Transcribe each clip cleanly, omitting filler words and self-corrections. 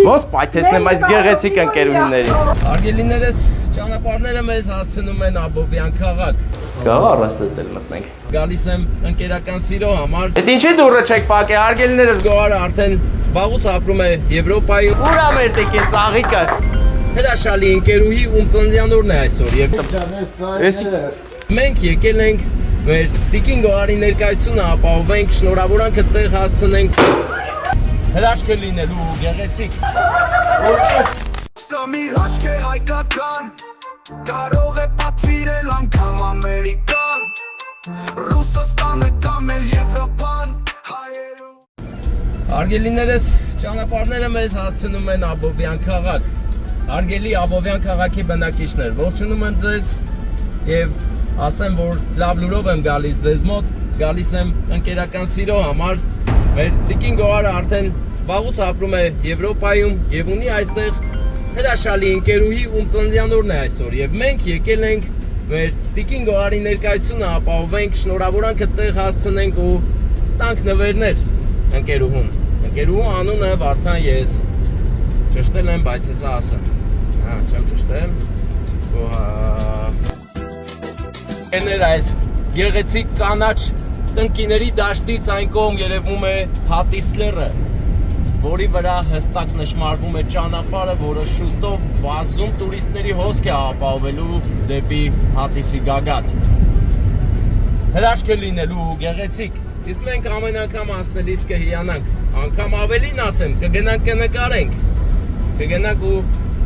Ոնց պայթեցնեմ այս գեղեցիկ ընկերուհիներին։ Արգելիներս ճանապարհները մեզ հասցնում են Աբովյան քաղաք։ Գաղ առաստծել մտնենք։ Գալիս եմ ընկերական սիրո համար։ Այդ ինչի դուրը չեք փակե, արգելիներս Գոհարը արդեն վաղուց ապրում է Եվրոպայում։ ուրա մեր տեկին ծաղիկը։ Հրաշալի ընկերուհի ում ծննդյանորն է այսօր եւ մենք եկել ենք մեր Տիկին Գոհարի ներկայությունը ապահովենք, շնորհավորանք այդտեղ հասցնենք։ Հրաշքը լինելու գեղեցիկ։ Սա մի հաշք է հայկական, կարող է պատվիրել անգամ ամերիկան, Ռուսաստանը կամ էլ Եվրոպան, հայերու։ Արգելիներս ճանապարհները մեզ հասցնում են Աբովյան քաղաք։ Արգելի Աբովյան քաղաքի բնակիչներ, ողջունում եմ ձեզ եւ ասեմ, որ լավ լուրով եմ գալիս ձեզ մոտ, գալիս եմ ընկերական սիրո համար։ Մեր Տիկին Գոհարը արդեն վաղուց ապրում է Եվրոպայում եւ ունի այստեղ հրաշալի ընկերուհի ում ծննդյանորն է այսօր եւ մենք եկել ենք մեր Տիկին Գոհարի ներկայությունը ապահովենք, շնորհավորանք այդտեղ հասցնենք ու տանք նվերներ ընկերուհուն։ Ընկերուհու անունը Վարդան ես։ Ճշտել եմ, բայց հեսա ասեմ։ Հա, չեմ ճշտել։ Էներ այս գեղեցիկ կանաչ տնկիների դաշտից այն կողմ երևում է Հատիսլերը, որի վրա հստակ նշմարվում է ճանապարհը, որը շուտով բազում տուրիստների հոսք է ապահովելու դեպի Հատիսի գագաթ։ Հրաշք է լինելու գեղեցիկ։ Իսկ մենք ամեն անգամ անցնելիս կհիանանք, անգամ ավելին ասեմ, կգնանք կնկարենք։ Կգնանք ու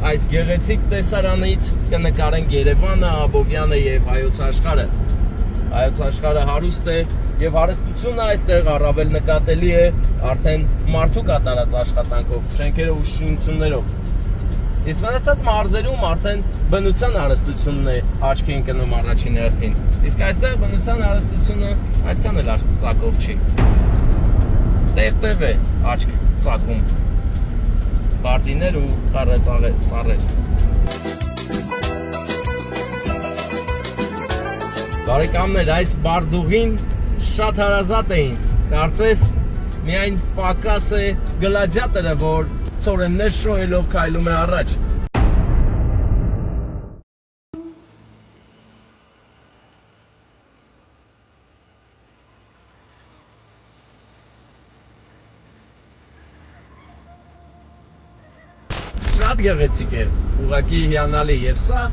այս գեղեցիկ տեսարանից կնկարենք Երևանը, Աբովյանը եւ Հայոց աշխարհը։ Հայոց աշխարհը հարուստ է եւ հարստությունը այստեղ առավել նկատելի է արդեն մարդու կատարած աշխատանքով, շենքերով ու շինություններով։ Իսկ մնացած մարզերում արդեն բնության հարստությունն է աչքի ընկնում առաջին հերթին։ Իսկ այստեղ բնության հարստությունը այդքան էլ ծակող չի։ Տեղ-տեղ է աչք ծակում։ Բարդիներ ու ծառեր։ Բարեկամներ, այս բարդուղին շատ հարազատ է ինձ։ Կարծես միայն պակաս է գլադիատորը, որ ծորեններ շոյելով քայլում է առաջ։ Շատ գեղեցիկ է, ուղղակի հիանալի եւ սա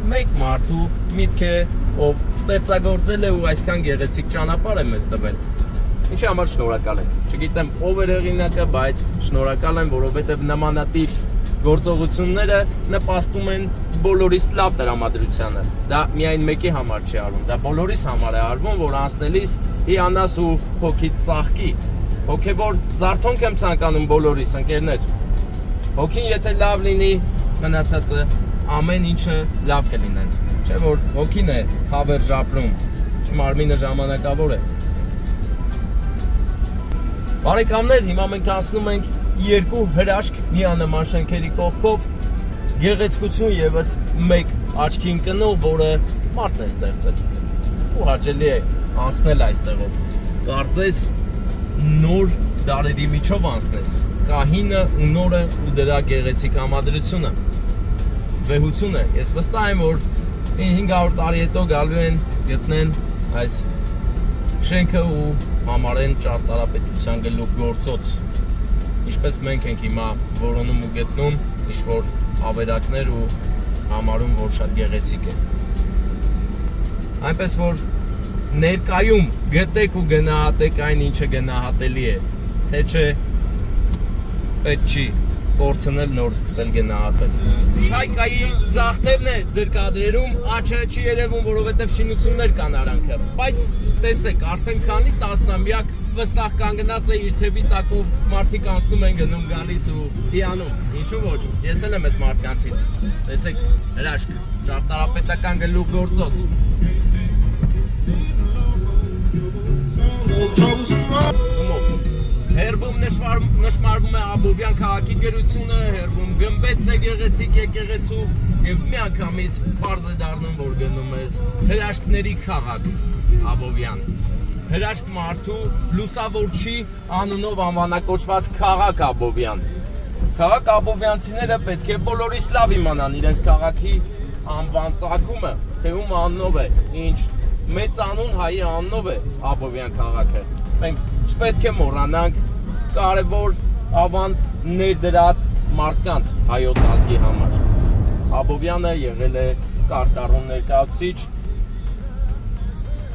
մեկ մարդու միտք է, ով ստեղծագործել է ու այսքան գեղեցիկ ճանապարհ է մեզ տվել։ Ինչի համար շնորհակալ եմ։ Չգիտեմ ով է հեղինակը, բայց շնորհակալ եմ, որովհետեւ նմանատիպ գործողությունները նպաստում են բոլորիս լավ տրամադրությանը։ Դա միայն մեկի համար չի արվում, դա բոլորիս համար է արվում, որ անցնելիս հիանաս ու հոգիդ ծաղկի։ Հոգեվոր զարթոնք եմ ցանկանում բոլորիս ընկերներ։ Հոգին եթե լավ լինի, մնացածը ամեն ինչը լավ կլինեն։ Չէ՞ որ հոգին է հավերժ ապրում, մարմինը ժամանակավոր է։ Բարեկամներ, հիմա մենք անցնում ենք երկու հրաշք միանման շենքերի կողքով, գեղեցկություն եւս մեկ աչքի ընկնող, որը մարդն է ստեղծել։ Ու հաճելի է անցնել այստեղով։ Կարծես նոր դարերի միջով անցնես։ Կահինը ու նորը ու դրա գեղեցիկ համադրությունը։ Վեհությունը։ Ես վստահ եմ, որ 500 տարի հետո գալու են գտնեն այս շենքը ու համարեն ճարտարապետության գլուխ գործոց։ Ինչպես մենք ենք հիմա որոնում ու գտնում ինչ-որ ավերակներ ու համարում, որ շատ գեղեցիկ է։ Այնպես որ ներկայում գտեք ու գնահատեք այն, ինչը գնահատելի է, թե չէ պետք չի կորցնել նոր սկսել գնահատել։ Շայկայի ձախթևն է ձեր կադրերում, աչը չի երևում, որովհետև շինություններ կան արանքը, բայց տեսեք, արդեն քանի տասնամյակ վստահ կանգնած է իր թևի տակով, մարդիկ անցնում են գնում գալիս ու հիանում, ինչու ոչ, ես էլ եմ այդ մարդկանցից, տեսեք, հրաշք, ճարտարապետական գլուխ գործոց։ Հերբում նշմարվում է Աբովյան քաղաքի գերությունը, հերբում գմբեթն է գեղեցիկ եկեղեցու եւ միանգամից պարզ է դառնում, որ գնում ես հրաշքների քաղաք Աբովյան։ Հրաշք մարդու լուսավորչի անունով անվանակոչված քաղաք Աբովյան։ Քաղաք Աբովյանցիները պետք է բոլորիս լավ իմանան իրենց քաղաքի անվան ծագումը, թե ում անունով է, ինչ մեծ անուն հայի անունով է Աբովյան քաղաքը։ Մենք չպետք է մոռանանք կարևոր ավանդ ներդրած մարդկանց հայոց ազգի համար։ Աբովյանը եղել է կարտառուն ներկայացուցիչ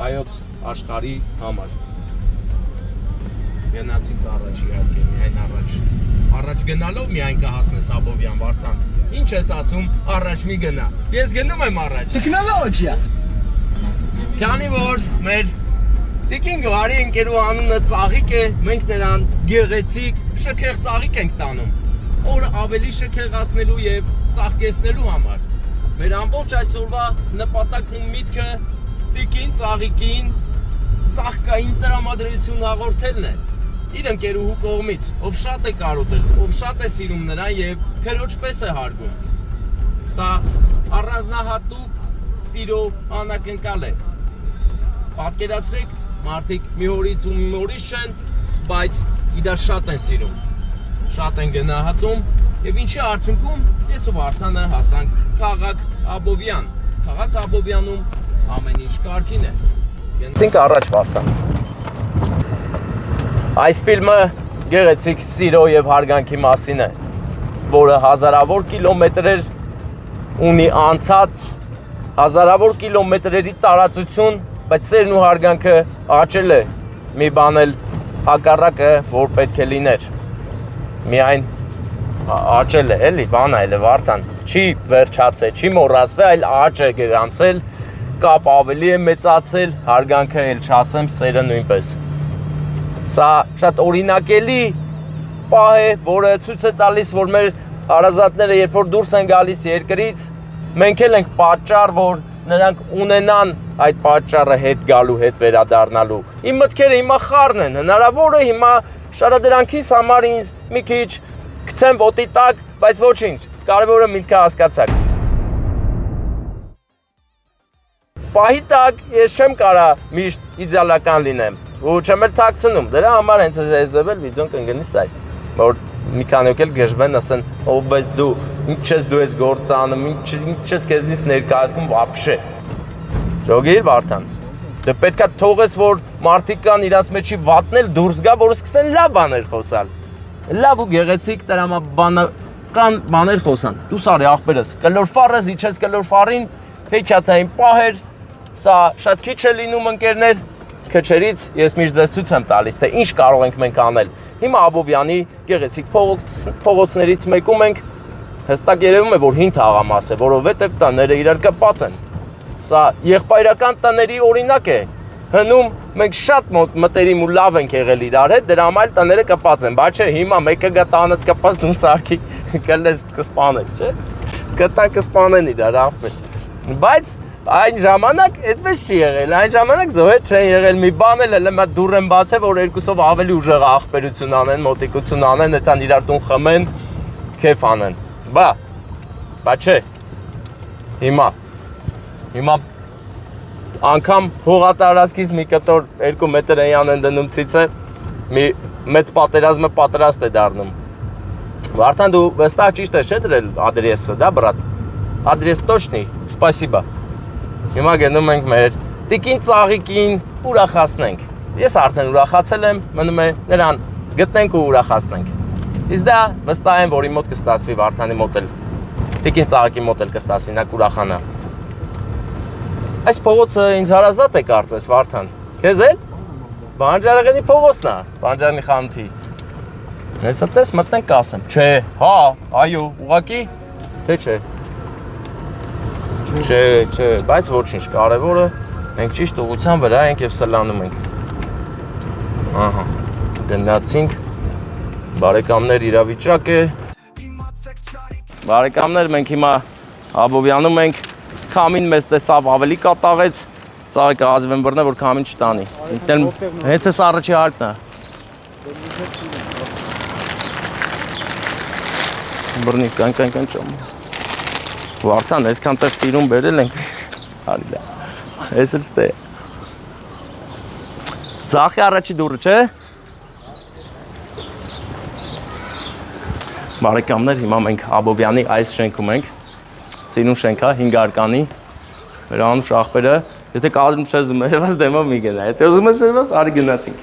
հայոց աշխարհի համար։ Գնացինք առաջ իհարկե, միայն առաջ գնալով միայն կհասնես Աբովյան, Վարդան։ Ինչ ես ասում, առաջ մի գնա։ Ես գնում եմ առաջ։ Տեխնոլոգիա։ Քանի որ մեր Տիկին Գարի ընկերու անունը Ծաղիկ է, մենք նրան գեղեցիկ, շքեղ ծաղիկ ենք տանում։ Օրը ավելի շքեղացնելու եւ ծաղկեցնելու համար։ Մեր ամբողջ այսօրվա նպատակն ու միտքը Տիկին Ծաղիկին ծաղկային տրամադրություն հաղորդելն է։ Իր ընկերուհու կողմից, ով շատ է կարոտել, ով շատ է սիրում նրան եւ քրոջպես է հարգում։ Սա առանձնահատուկ սիրո անակնկալ է։ Պատկերացրեք, մարդիկ մի օրից ու մի օրից չեն, բայց իրար շատ են սիրում, շատ են գնահատում եւ ինչի արդյունքում ես ու Վարդանը հասանք քաղաք Աբովյան։ Քաղաք Աբովյանում ամեն ինչ կարգին է։ Գնացինք առաջ Վարդան։ Այս ֆիլմը գեղեցիկ սիրո եւ հարգանքի մասին է, որը հազարավոր կիլոմետրեր ունի անցած, հազարավոր կիլոմետրերի տարածություն, բայց սերն ու հարգանքը աճել է, մի բան էլ հակառակը, որ պետք է լիներ։ Միայն աճել է, էլի, բան այլ է Վարդան, չի վերջացել, չի մոռացվել, այլ աճ է գրանցել, կապ ավելի է մեծացել, հարգանքը էլ չասեմ, սերը նույնպես։ Սա շատ օրինակելի պահ է, որը ցույց է տալիս, որ մեր հարազատները, երբ որ դուրս են գալիս երկրից, մենք էլ ենք պատճառ, որ նրանք ունենան այդ պատճառը հետ գալու, հետ վերադառնալու։ Իմ մտքերը հիմա խառն են, հնարավոր է հիմա շարադրանքիս համար ինձ մի քիչ գցեմ ոտի տակ, բայց ոչինչ, կարևորը միտքը հասկացաք։ Պահի տակ ես չեմ կարա միշտ իդեալական լինեմ, ու չեմ էլ թաքցնում, դրա համար հենց այս ձևել վիդեոն կընկնի սայթ, որ մի քանի օգել գժվեն, ասեն, ով բայց դու, ինչ ես դու ես գործ անում, ինչ ես քեզնից ներկայացնում վաբշե։ Ջոգիր Վարդան, դե պետքա թողես, որ մարդիկ կան իրանց մեջի վատնել դուրս գա, որ սկսեն լավ բաներ խոսալ։ Լավ ու գեղեցիկ տրամաբանական բաներ խոսան։ Դու սարի աղբերս, կլոր ֆարս, իջես կլոր ֆարին, հեքիաթային պահեր, սա շատ քիչ է լինում ընկերներ, քչերից ես միշտ ձեզ ցույց եմ տալիս, թե ինչ կարող ենք մենք անել։ Հիմա Աբովյանի գեղեցիկ փողոցներից մեկում ենք, հստակ երևում է, որ հին թաղամաս է, որովհետև տները իրար կապած են։ Սա եղբայրական տների օրինակ է։ Հնում մենք շատ մտերիմ ու լավ ենք եղել իրար հետ, դրա համար տները կապած են, բայց չէ, հիմա մեկը գա տանդ կապած դու սարքի կլես կսպանես, չէ։ Կտա կսպանեն իրար աղբեր։ Բայց այն ժամանակ այդպես չի եղել, այն ժամանակ զոհեր չեն եղել, մի բան էլ հենց դուռ են բացել, որ երկուսով ավելի ուժեղ աղբերություն անեն, մոտիկություն անեն, այդան իրար տուն խմեն, քեֆ անեն։ Բա չէ։ Հիմա անգամ հողատարածքից մի կտոր 2 մետր էյան են դնում ցիցը, մի մեծ պատերազմը պատրաստ է դառնում։ Վարդան դու վստահ ճիշտ ես չէ դրել ադրեսը, դա բրատ։ Ադրես точный, спасибо։ Հիմա գնում ենք մեր Տիկին Ծաղիկին ուրախացնենք։ Ես արդեն ուրախացել եմ, մնում է նրան գտնենք ու ուրախացնենք։ Իսկ դա վստահ եմ, որ իմ մոտ կստացվի Վարդանի մոտ էլ, Տիկին Ծաղիկի մոտ էլ կստացվի, նա կուրախանա։ Այս փողոցը ինձ հարազատ է կարծես Վարդան։ Քեզ էլ։ Բանջարեղենի փողոցն է, Բանջարանի խանութի։ Հեսա տես մտնենք կասեմ։ Չէ, հա, այո, ուղակի, թե չէ։ Չէ, բայց ոչինչ, կարևորը մենք ճիշտ ուղղության վրա ենք եւ սլանում ենք։ Ահա, գնացինք։ Բարեկամներ իրավիճակ է։ Բարեկամներ, մենք հիմա Աբովյանում ենք։ Քամին մեզ տեսավ ավելի կատաղեց, Ծաղիկը ազիվ եմ բռնել, որ քամին չտանի։ Հենց էս առաջի հարկն է։ Բռնի, կան ճոմ։ Վարդան, այսքան տեղ սիրուն բերել ենք։ Արի լա, ես էլ ստե։ Ծաղի առաջի դուրը, չէ։ Բարեկամներ, հիմա մենք Աբովյանի այս շենքում ենք։ Սիրուն շենք է, 5 արկանի։ Մեր անուշ աղբերը, եթե կադրում չես ուզում ես դեմով մի գնա, եթե ուզում ես սրված, արի գնացինք։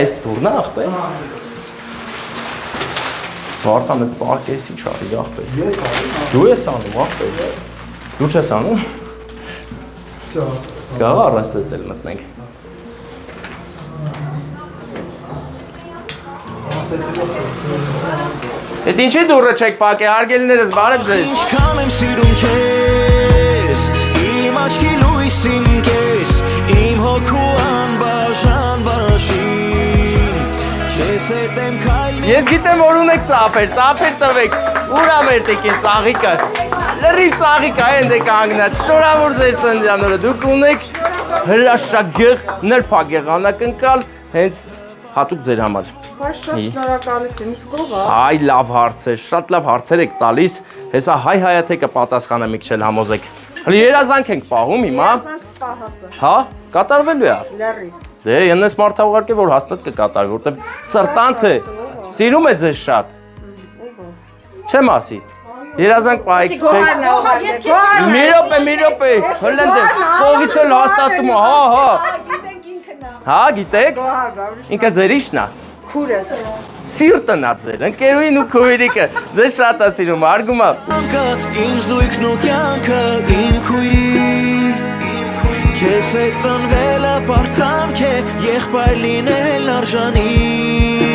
Այս տուրն է աղբեր։ Վարդան է ծաղկեսի չարի աղբեր։ Ես անում։ Դու ես անում աղբեր։ Դու չես անում։ Գաղ առաստծել մտնենք։ Էդ ինչի դուրը չեք պակե, հարգելիներս, բարև ձեզ։ Ինչքան եմ սիրում քեզ, իմ աչքի լույսին կես, իմ հոգու անբաժան բաշին, քեզ հետ եմ քայլի։ Ես գիտեմ, որ ունեք ծափեր տվեք, ուրա մեր տեկին ծաղիկը, լրիվ ծաղիկը են դե կանգնած, շնորհավոր ձեր ծննդյանորը, դուք ունեք հրաշագեղ նրբակ եղանակնկալ, հենց հատուկ ձեր համար։ Բայց շատ շնորհակալություն, իսկ ով է։ Այ լավ հարցեր, շատ լավ հարցեր եք տալիս, հեսա հայ-հայաթեկը պատասխանը մի քիչ համոզեք։ Հələ երազանք ենք պահում հիմա։ Երազանք սպահածը։ Հա, կատարվելու է։ Լեռի։ Դե ենես մարդա ուղարկե որ հաստատ կկատարվի, որտեվ սրտանց է։ Սիրում է ձեզ շատ։ Չեմ ասի։ Երազանք պահեք, չէ։ Մի րոպե, հլնդեմ, կողից էլ հաստատում է, հա։ Հա, գիտեք։ Ինքը ձերիշն է։ Քուրս։ Սիրտն է ձեր, ընկերուին ու քույրիկը, ձեզ շատ է սիրում, արգում է։ Իմ զույգն ու կյանքը, իմ քույրիկ, քեզ հետ ծնվելը բարձանք է, եղբայր լինել արժանիք։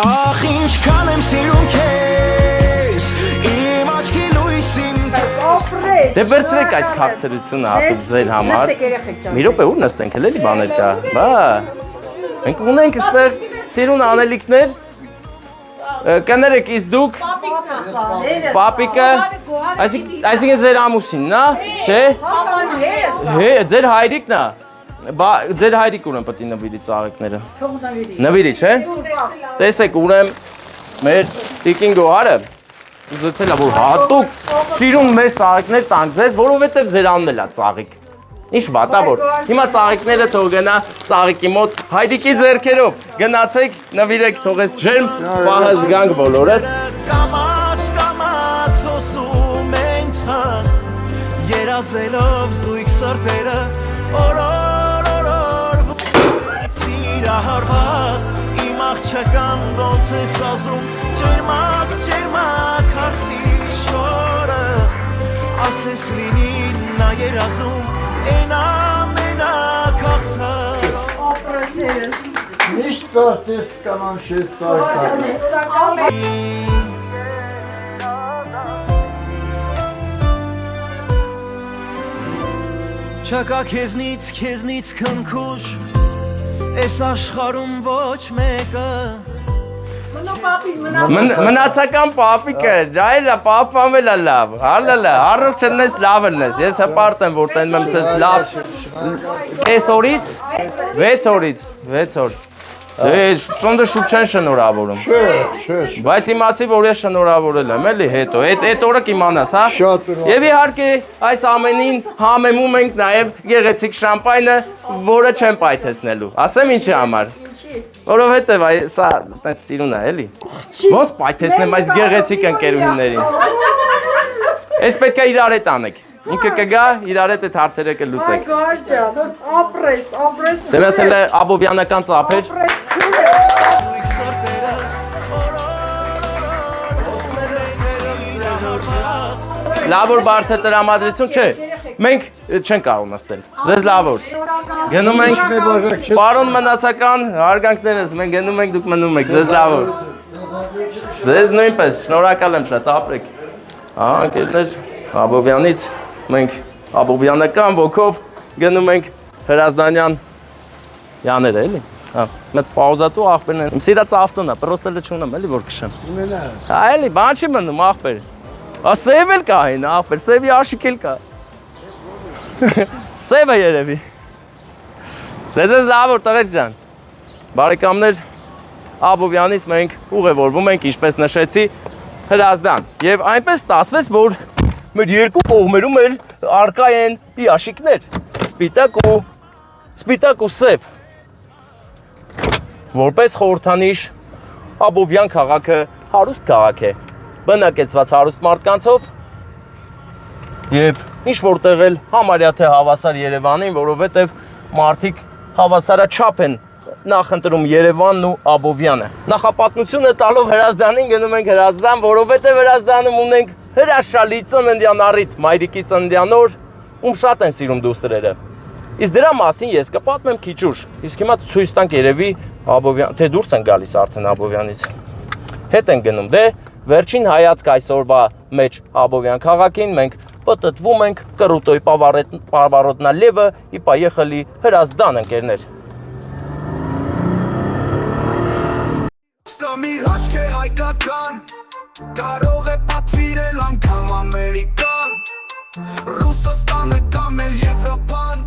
Ախ, ինչքան եմ սիրում քեզ, իմ աչքի լույսին Օպրես։ Դե վերցրեք այս քաղցրությունը հատուկ ձեր համար։ Նստեք երեխեք ջան։ Մի րոպե ուր նստենք, հենց էլի բաներ կա։ Բա։ Մենք ունենք այստեղ սիրուն անելիքներ։ Կներեք, իսկ դուք պապիկը, այսինքն ձեր ամուսինն է, չէ՞։ Հե, ձեր հայրիկն է։ Բա ձեր հայրիկ ուրեմն պետք է նվիրի ծաղիկները։ Նվիրի, չէ՞։ Տեսեք, ուրեմն մեր տիկին Գոհարը ուզեցել է որ հատուկ սիրուն մեր ծաղիկներ տանք ձեզ, որովհետև ձեր անունն էլ է ծաղիկ։ Ինչ վատա որ։ Հիմա ծաղիկները թող գնա ծաղիկի մոտ հայրիկի ձեռքերով։ Գնացեք, նվիրեք, թողես ջերմ, պահը զգանք բոլորս։ Կամաց հոսում են ցած, երազելով զույգ սրտերը, օրոր սիրահարված, իմ աղջական ոնց ես ասում, ջերմակ հարսի շորը, ասես լինի նա երազում, են ամենակ աղցար։ Օպրես երես։ Միշտ ծաղտես կանանշես ծաղկա։ Չկա քեզնից քնքուշ, այս աշխարհում ոչ մեկը։ Մնացական պապիկը, ջայլա, պապամել է լավ, հալալա, առով չլնես լավ լնես, ես հպարտ եմ, որ տենում եմ սեզ լավ, ես օրից, 6 օրից, 6 օր, ծոնդը շուտ չեն շնորավորում, բայց իմացի, որ ես շնորավորել եմ, էլի հետո, այդ օրը կիմանաս, հա, և իհարկե այս ամենին համեմում ենք նաև գեղեցիկ շամպայնը, որը չեմ պայթեսնելու, ասեմ ինչի համար, որովհետև սա տենց սիրուն է, էլի, ոնց պայթեսնեմ այս գեղեցիկ ընկերուհիներին, ես պետք է իրար հետ անեք, ինքը կգա, իրար հետ այդ հարցերը կլուծեք։ Գար ջան, օպրես։ Դեմեթել է աբովյանական ծափեր։ Օպրես քուրս։ Լավ որ բարձր տրամադրություն չէ, մենք չեն կարող նստել, ձեզ լավ որ, գնում ենք, պարոն մնացական հարգանքներս, մենք գնում ենք, դուք մնում եք, ձեզ լավ որ, ձեզ նույնպես, շնորհակալ եմ շատ, ապրեք, ընկերներ, Աբովյանից, մենք աբովյանական ոգով գնում ենք Հրազդանյան յաները, էլի, մետ պաուզատու աղբերն են, իմ սիրած ավտոն է, պրոստելը չունեմ, էլի որ կշեմ, էլի, բան չի մնում աղբեր, սև էլ կա հին աղբեր, սևի աշիք էլ կա, սևը երևի, դե ձեզ լավ որ տղեր ջան, բարեկամներ, Աբովյանից մենք ուղևորվում ենք, ինչպես նշեցի, Հրազդան, և այնպես ստացվեց, որ մեր երկու կողմերում էլ արկա են հիաշիկներ, սպիտակ ու սև, Որպես խորհրդանիշ Աբովյան քաղաքը հարուստ քաղաք է, բնակեցված հարուստ մարդկանցով եւ ինչ որտեղ էլ համարյա թե հավասար Երևանին, որովհետեւ մարդիկ հավասարաչափ են նախընտրում Երևանն ու Աբովյանը։ Նախապատմությունը տալով Հրազդանին գնում ենք Հրազդան, որովհետեւ Հրազդանում ունենք հրաշալի ծննդյան առիթ, մայրիկի ծննդյան օր, ում շատ են սիրում դուստրերը։ Իսկ դրա մասին ես կպատմեմ քիչ ուշ։ Իսկ հիմա ցույց տանք երևի Աբովյան, թե դուրս են գալիս արդեն Աբովյանից։ Հետ են գնում, դե վերջին հայացք այսօրվա մեջ Աբովյան քաղաքին մենք պտտվում ենք կռուտոյ պավարոտնա լևը ի պայեխլի Հրազդան ընկերներ։ Սա մի հաշք է հայկական, կարող է պատվիրել անգամ Ամերիկան, Ռուսաստանը կամ էլ Եվրոպան,